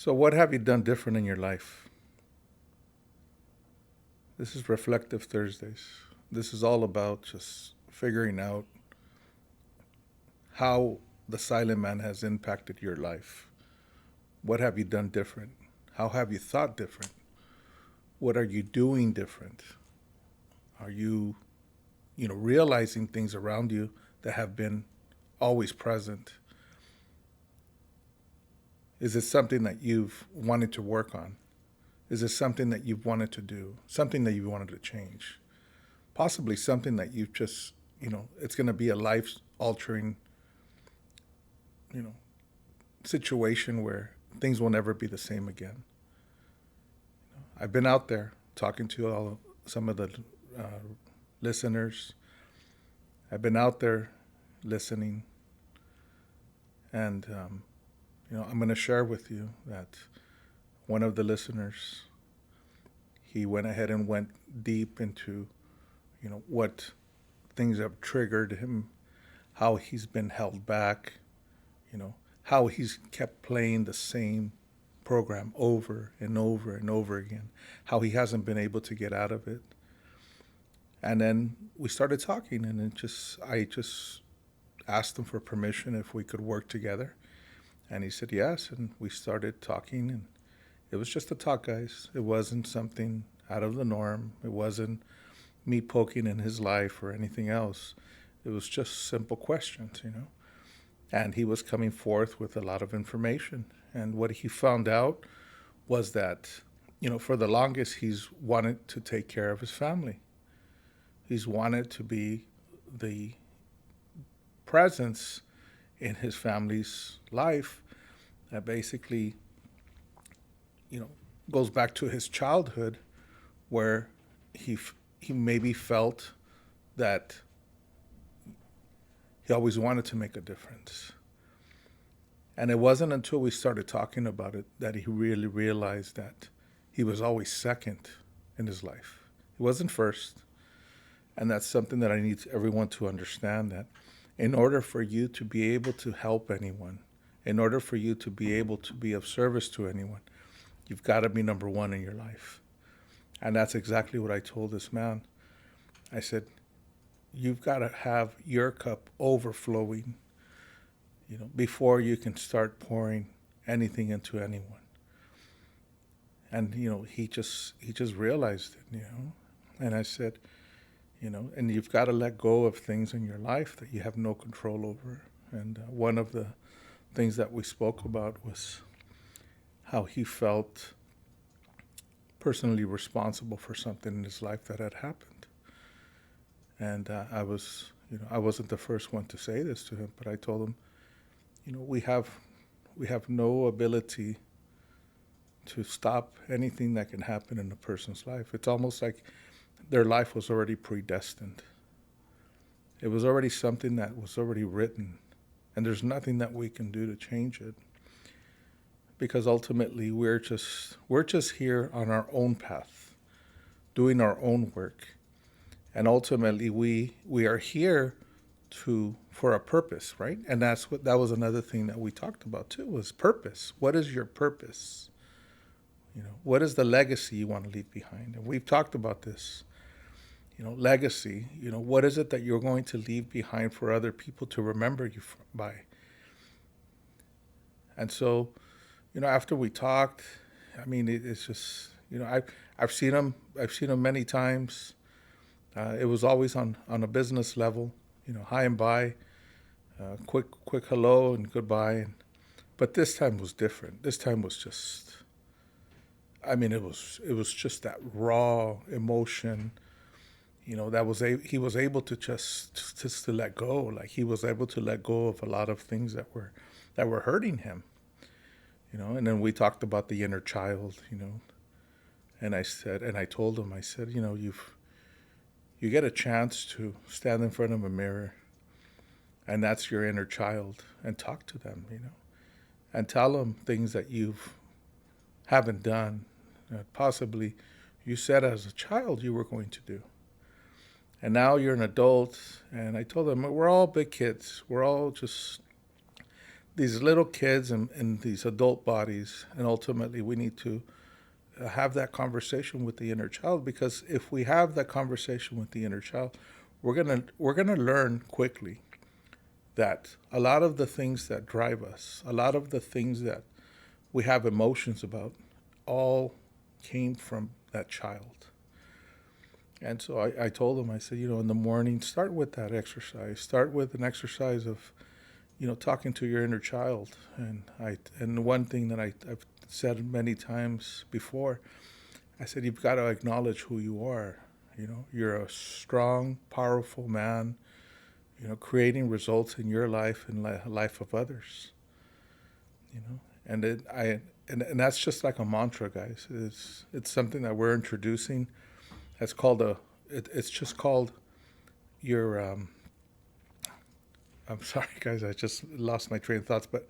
So, what have you done different in your life? This is Reflective Thursdays. This is all about just figuring out how the silent man has impacted your life. What have you done different? How have you thought different? What are you doing different? Are you, realizing things around you that have been always present? Is it something that you've wanted to work on? Is it something that you've wanted to do? Something that you wanted to change? Possibly something that you've just, it's going to be a life altering, you know, situation where things will never be the same again. I've been out there talking to some of the uh, listeners. I've been out there listening, and I'm going to share with you that one of the listeners, he went ahead and went deep into, what things have triggered him, how he's been held back, you know, how he's kept playing the same program over and over and over again, how he hasn't been able to get out of it. And then we started talking, and I just asked him for permission if we could work together. And he said yes, and we started talking, and it was just a talk, guys. It wasn't something out of the norm. It wasn't me poking in his life or anything else. It was just simple questions. And he was coming forth with a lot of information. And what he found out was that, for the longest, he's wanted to take care of his family. He's wanted to be the presence in his family's life that basically, goes back to his childhood, where he maybe felt that he always wanted to make a difference. And it wasn't until we started talking about it that he really realized that he was always second in his life. He wasn't first. And that's something that I need everyone to understand, that in order for you to be able to help anyone, in order for you to be able to be of service to anyone, you've got to be number one in your life. And that's exactly what I told this man. I said, you've got to have your cup overflowing, before you can start pouring anything into anyone. And he just realized it. And I said, and you've got to let go of things in your life that you have no control over. And one of the things that we spoke about was how he felt personally responsible for something in his life that had happened. And I wasn't the first one to say this to him, but I told him, we have no ability to stop anything that can happen in a person's life. It's almost like their life was already predestined. It was already something that was already written, and there's nothing that we can do to change it. Because ultimately we're just here on our own path, doing our own work. And ultimately we are here for a purpose, right? And that was another thing that we talked about too, was purpose. What is your purpose? What is the legacy you want to leave behind? And we've talked about this. Legacy, what is it that you're going to leave behind for other people to remember you by? And so, after we talked, I mean, it's just, I've seen him many times. It was always on a business level, hi and bye, quick hello and goodbye. But this time was different. This time was just, I mean, it was just that raw emotion, he was able to just to let go. Like, he was able to let go of a lot of things that were hurting him. And then we talked about the inner child, and I told him, I said, you get a chance to stand in front of a mirror, and that's your inner child, and talk to them, and tell them things that you haven't done, that possibly you said as a child you were going to do. And now you're an adult, and I told them, we're all big kids. We're all just these little kids in these adult bodies, and ultimately we need to have that conversation with the inner child, because if we have that conversation with the inner child, we're gonna learn quickly that a lot of the things that drive us, a lot of the things that we have emotions about, all came from that child. And so I told him, I said, in the morning, start with that exercise. Start with an exercise of, talking to your inner child. And one thing that I've said many times before, I said, you've got to acknowledge who you are. You're a strong, powerful man, creating results in your life and life of others. And that's just like a mantra, guys. It's something that we're introducing. It's called it's just called your. I'm sorry, guys. I just lost my train of thoughts, but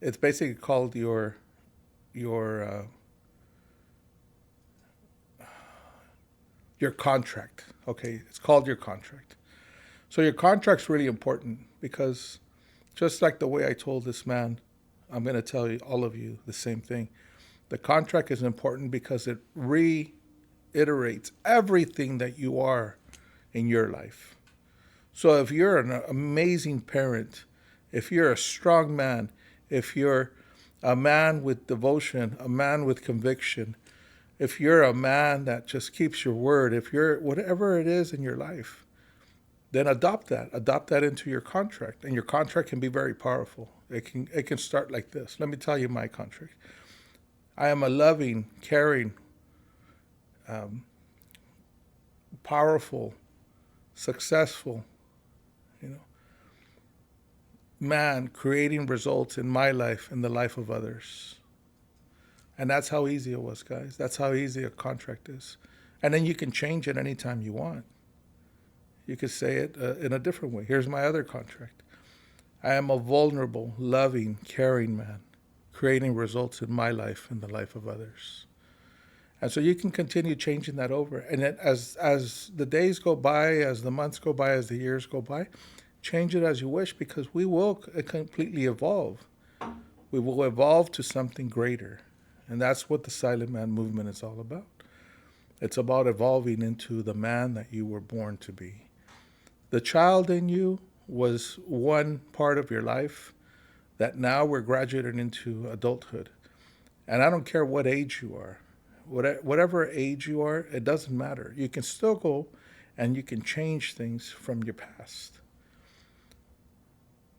it's basically called your your contract. Okay, it's called your contract. So your contract's really important, because just like the way I told this man, I'm going to tell you, all of you, the same thing. The contract is important because it reiterates everything that you are in your life. So if you're an amazing parent, if you're a strong man, if you're a man with devotion, a man with conviction, if you're a man that just keeps your word, if you're whatever it is in your life, then adopt that into your contract. And your contract can be very powerful. It can start like this. Let me tell you my contract. I am a loving, caring, powerful, successful, man, creating results in my life and the life of others. And that's how easy it was, guys. That's how easy a contract is. And then you can change it anytime you want. You could say it in a different way. Here's my other contract. I am a vulnerable, loving, caring man, creating results in my life and the life of others. And so you can continue changing that over. And then as the days go by, as the months go by, as the years go by, change it as you wish, because we will completely evolve. We will evolve to something greater. And that's what the Silent Man movement is all about. It's about evolving into the man that you were born to be. The child in you was one part of your life that now we're graduating into adulthood. And I don't care what age you are. Whatever age you are, it doesn't matter. You can still go and you can change things from your past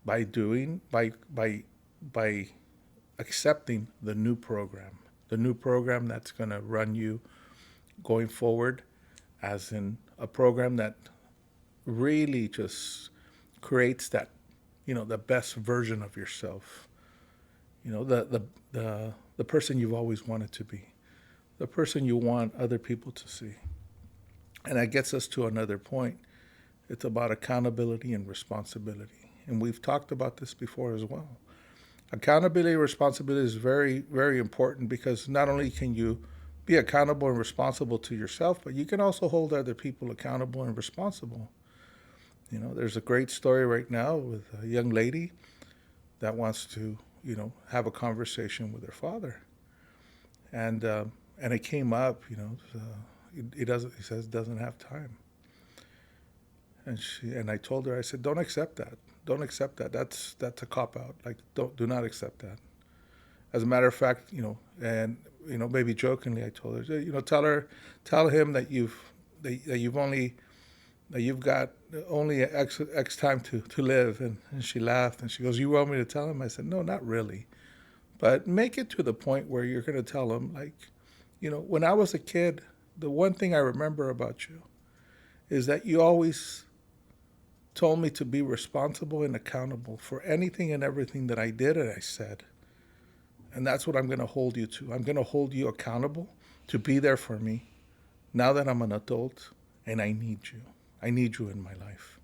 by accepting the new program that's going to run you going forward, as in a program that really just creates that, the best version of yourself, the person you've always wanted to be, the person you want other people to see. And that gets us to another point. It's about accountability and responsibility. And we've talked about this before as well. Accountability and responsibility is very, very important, because not only can you be accountable and responsible to yourself, but you can also hold other people accountable and responsible. There's a great story right now with a young lady that wants to, have a conversation with her father. And it came up, he doesn't. He says doesn't have time. And I told her, I said, don't accept that. Don't accept that. That's a cop out. Like, do not accept that. As a matter of fact, maybe jokingly, I told her, tell him that you've got only X time to live. And she laughed and she goes, you want me to tell him? I said, no, not really. But make it to the point where you're going to tell him, like, when I was a kid, the one thing I remember about you is that you always told me to be responsible and accountable for anything and everything that I did and I said. And that's what I'm going to hold you to. I'm going to hold you accountable to be there for me now that I'm an adult and I need you. I need you in my life.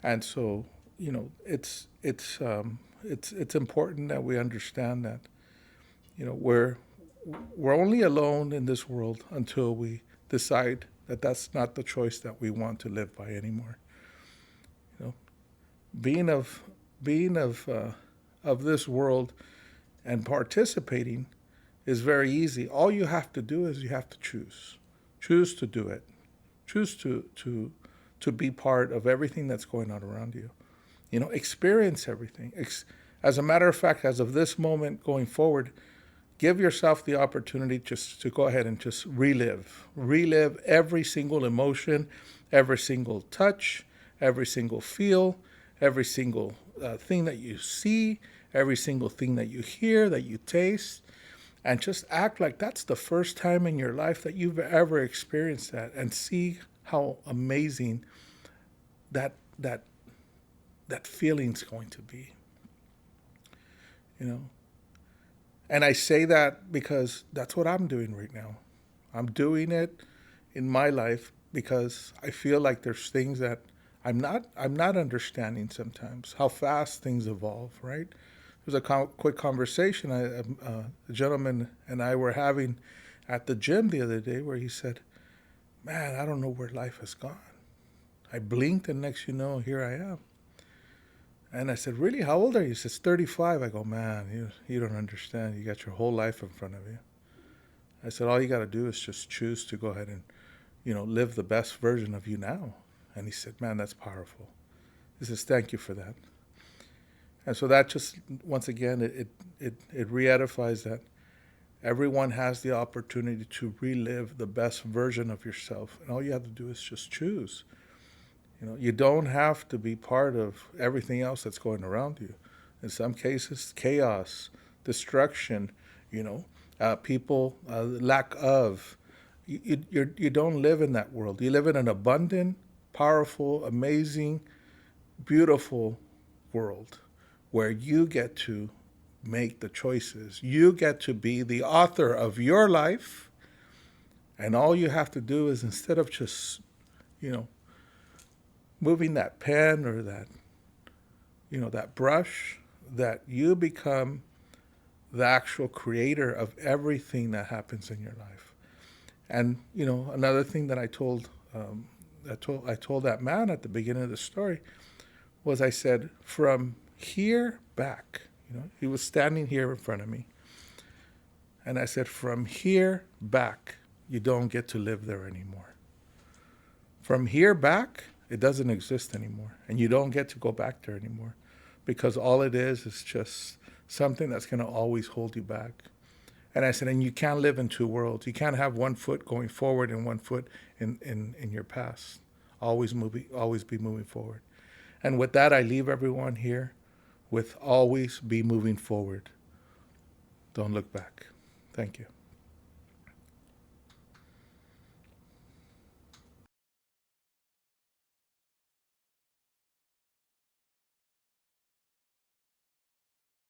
And so, it's important that we understand that, we're only alone in this world until we decide that that's not the choice that we want to live by anymore. Being of of this world and participating is very easy. All you have to do is you have to choose. Choose to do it. Choose to be part of everything that's going on around you. Experience everything. As a matter of fact, as of this moment going forward, give yourself the opportunity just to go ahead and just relive every single emotion, every single touch, every single feel, every single thing that you see, every single thing that you hear, that you taste, and just act like that's the first time in your life that you've ever experienced that, and see how amazing that that that feeling's going to be. you know and I say that because that's what I'm doing right now. I'm doing it in my life because I feel like there's things that I'm not understanding sometimes, how fast things evolve, right? There was a quick conversation a gentleman and I were having at the gym the other day, where he said, man, I don't know where life has gone. I blinked and next you know, here I am. And I said, really, how old are you? He says, 35. I go, man, you don't understand. You got your whole life in front of you. I said, all you got to do is just choose to go ahead and, live the best version of you now. And he said, man, that's powerful. He says, thank you for that. And so that just, once again, it re-edifies that everyone has the opportunity to relive the best version of yourself. And all you have to do is just choose. You don't have to be part of everything else that's going around you. In some cases, chaos, destruction, people, lack of. You don't live in that world. You live in an abundant, powerful, amazing, beautiful world where you get to make the choices. You get to be the author of your life. And all you have to do is, instead of just, moving that pen or that brush, that you become the actual creator of everything that happens in your life. And another thing that I told that man at the beginning of the story was, I said, from here back, he was standing here in front of me, and I said, from here back, you don't get to live there anymore. From here back, it doesn't exist anymore, and you don't get to go back there anymore, because all it is just something that's going to always hold you back. And I said, and you can't live in two worlds. You can't have one foot going forward and one foot in your past. Always be moving forward. And with that, I leave everyone here with always be moving forward. Don't look back. Thank you.